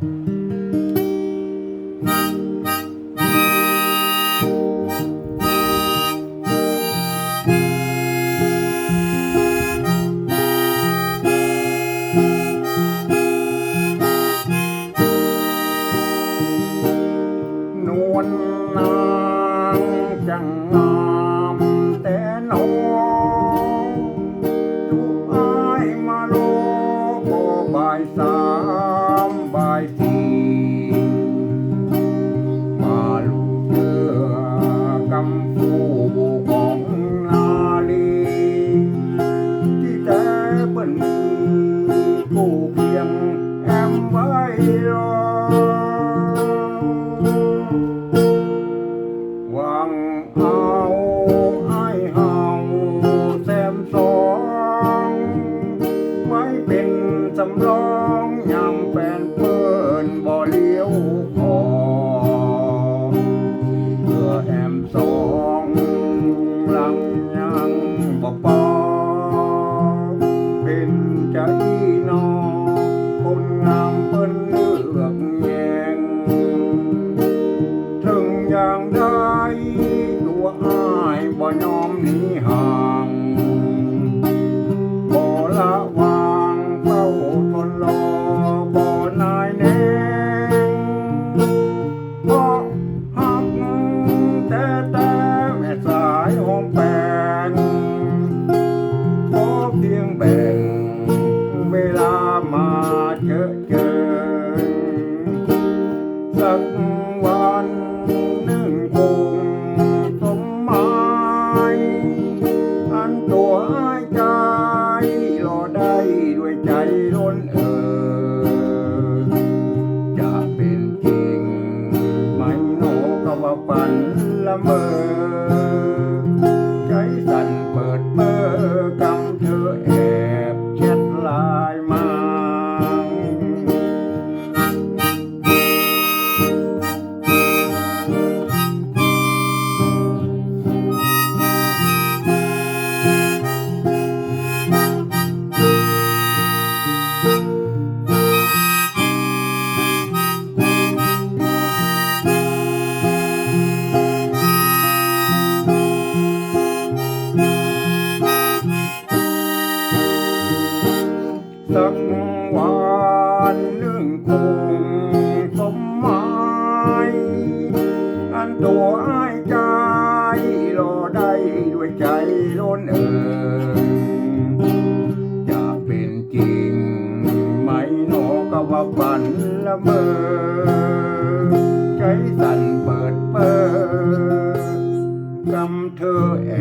นวลนางจังงามแต่น้องถูกอ้ายมาโลก็บ่ายสามบ่ายสี่มาลูกเจือกำฟูของนาลีที่แต่เปิ้นผู้เพียงแอมไว้รอหวังเอาไอ้เฮาแซมสองไว้เป็นสำรองยามแฟนเปิ้นบ่เลี้ยวขอเพื่อแอมสองหลังยังบ่ปอเป็นใจน้องคนงามเปิ้นเลือกแยงถึงอย่างใดตัวอ้ายบ่ยอมหนีห่างบ่ละวางเฝ้าทนรอบ่นายแนงเพราะหักแต่แม่สายหอมแปงขอเพียงแบ่งเวลามาเจอสักวันหนึ่งคงสมหมายอันตัวอ้ายใจรอได้ด้วยใจล้นจะเป็นจริงไม่โนก็ว่าฝันละเมอใจสั่นเปิดเบ้อกำเธอแอบแชทไลน์มาสักวันหนึ่งคงสมหมายอันตัวอ้ายใจรอได้ด้วยใจล้นจะเป็นจริงไหมหนอก็ว่าฝันละเมอใจสั่นเปิดเบ้อกำเธอแอ